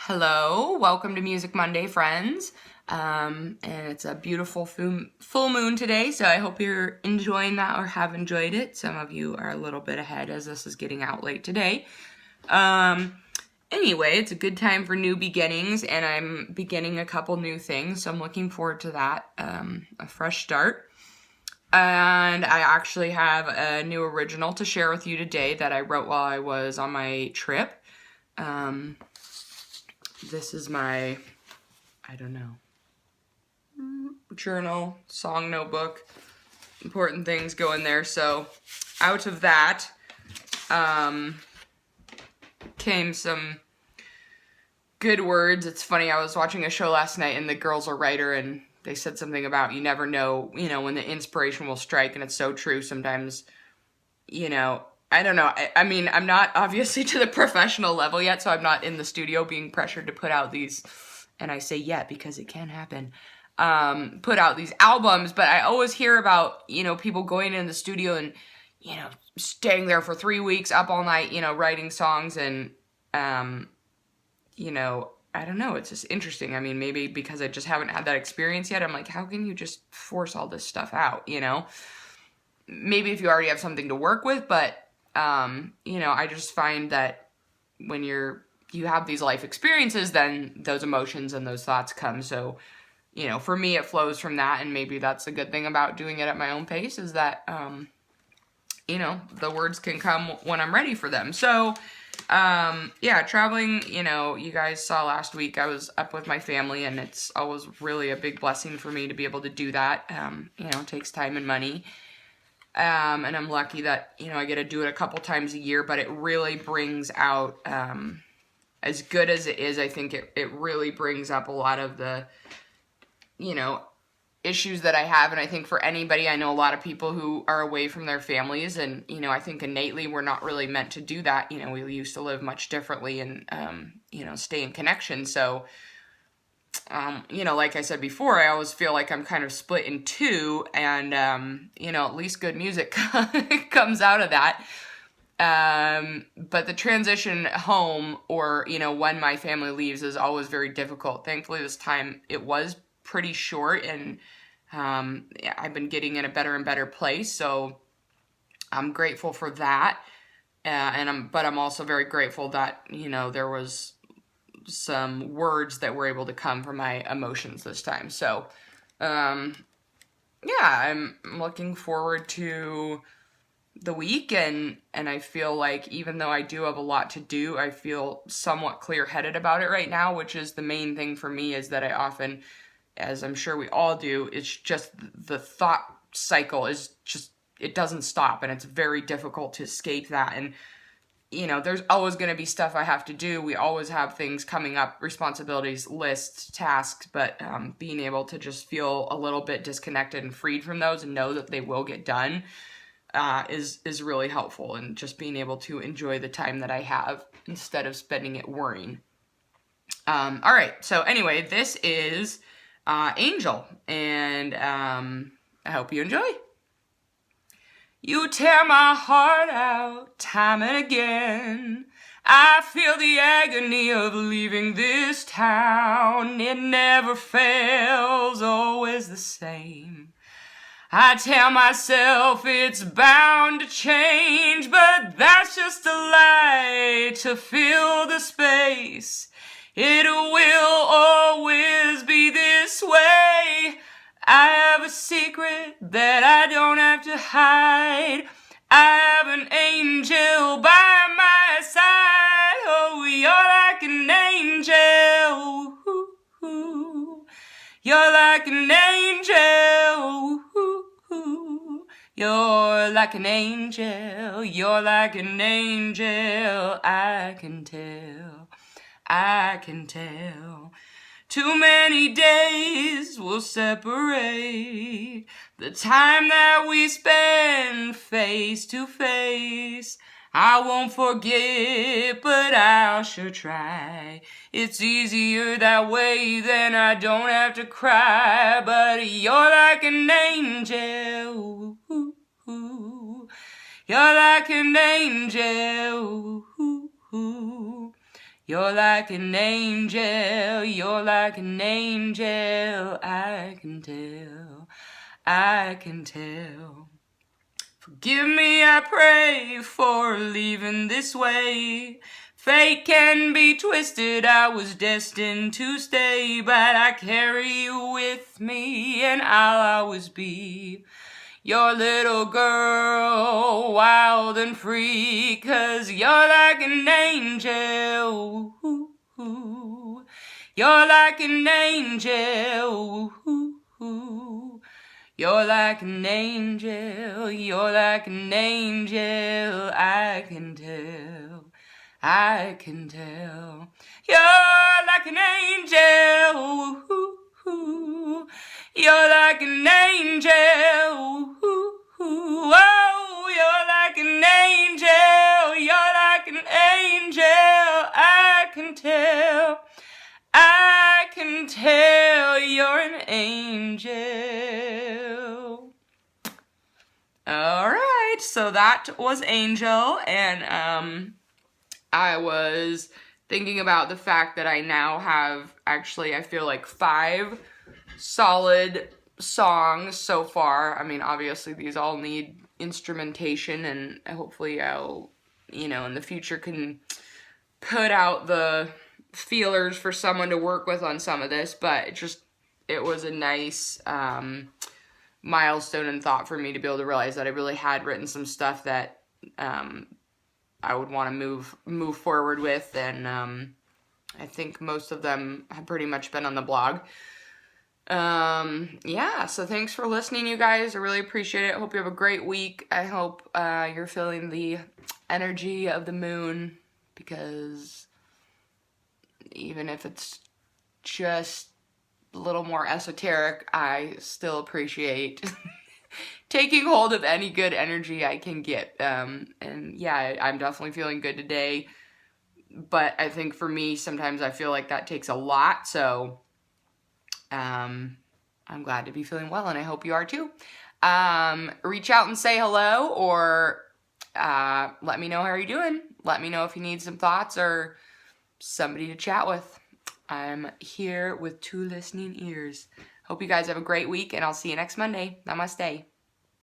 Hello, welcome to Music Monday, friends. And it's a beautiful full moon today, so I hope you're enjoying that or have enjoyed it. Some of you are a little bit ahead as this is getting out late today. Anyway, it's a good time for new beginnings, and I'm beginning a couple new things, so I'm looking forward to that, a fresh start. And I actually have a new original to share with you today that I wrote while I was on my trip. This is my, journal, song notebook. Important things go in there. So out of that came some good words. It's funny, I was watching a show last night and the girl's a writer and they said something about you never know, when the inspiration will strike, and it's so true. Sometimes, I don't know. I mean, I'm not obviously to the professional level yet, so I'm not in the studio being pressured to put out these, and I say yet because it can happen, put out these albums, but I always hear about, people going in the studio and, staying there for 3 weeks, up all night, writing songs, and, I don't know, it's just interesting. I mean, maybe because I just haven't had that experience yet, I'm like, how can you just force all this stuff out, Maybe if you already have something to work with, but I just find that when you have these life experiences, then those emotions and those thoughts come. So, for me, it flows from that. And maybe that's a good thing about doing it at my own pace, is that, the words can come when I'm ready for them. So, traveling, you guys saw last week, I was up with my family, and it's always really a big blessing for me to be able to do that. It takes time and money. And I'm lucky that, I get to do it a couple times a year, but it really brings out, as good as it is, I think it really brings up a lot of the, issues that I have. And I think for anybody, I know a lot of people who are away from their families, and, I think innately we're not really meant to do that. We used to live much differently and, stay in connection. So, like I said before, I always feel like I'm kind of split in two, and, at least good music comes out of that. But the transition home, or, when my family leaves, is always very difficult. Thankfully, this time it was pretty short, and, I've been getting in a better and better place. So I'm grateful for that. But I'm also very grateful that, there was some words that were able to come from my emotions this time. So, I'm looking forward to the week, and I feel like even though I do have a lot to do, I feel somewhat clear-headed about it right now, which is the main thing for me, is that I often, as I'm sure we all do, it's just the thought cycle is just, it doesn't stop, and it's very difficult to escape that. And there's always going to be stuff I have to do. We always have things coming up, responsibilities, lists, tasks, but being able to just feel a little bit disconnected and freed from those and know that they will get done is really helpful. And just being able to enjoy the time that I have instead of spending it worrying. All right, so anyway, this is Angel, and I hope you enjoy. You tear my heart out time and again. I feel the agony of leaving this town. It never fails, always the same. I tell myself it's bound to change, but that's just a lie to fill the space. It will always be this way. I have a secret that I don't have to hide. I have an angel by my side. Oh, you're like an angel. Ooh, you're like an angel. Ooh, you're like an angel. You're like an angel. I can tell. I can tell. Too many days will separate the time that we spend face to face. I won't forget, but I'll sure try. It's easier that way, then I don't have to cry. But you're like an angel. You're like an angel. You're like an angel, you're like an angel, I can tell, I can tell. Forgive me, I pray, for leaving this way. Fate can be twisted, I was destined to stay, but I carry you with me, and I'll always be your little girl, wild and free, 'cause you're like an angel. Ooh, ooh. You're like an angel. Ooh, ooh. You're like an angel. You're like an angel. I can tell. I can tell. You're like an angel. Ooh, ooh. You're like an angel. Ooh, ooh. Oh, you're like an angel. You're like an angel. I can tell. I can tell you're an angel. All right, so that was Angel, and I was thinking about the fact that I now have, actually, I feel like 5 solid songs so far. I mean, obviously these all need instrumentation, and hopefully I'll, in the future can put out the feelers for someone to work with on some of this, but it was a nice milestone and thought for me to be able to realize that I really had written some stuff that I would want to move forward with, and I think most of them have pretty much been on the blog. Yeah, so thanks for listening, you guys. I really appreciate it. I hope you have a great week. I hope you're feeling the energy of the moon, because even if it's just a little more esoteric, I still appreciate taking hold of any good energy I can get. And yeah, I'm definitely feeling good today, but I think for me, sometimes I feel like that takes a lot, so I'm glad to be feeling well, and I hope you are too. Reach out and say hello, or let me know how you're doing. Let me know if you need some thoughts or somebody to chat with. I'm here with 2 listening ears. Hope you guys have a great week, and I'll see you next Monday. Namaste.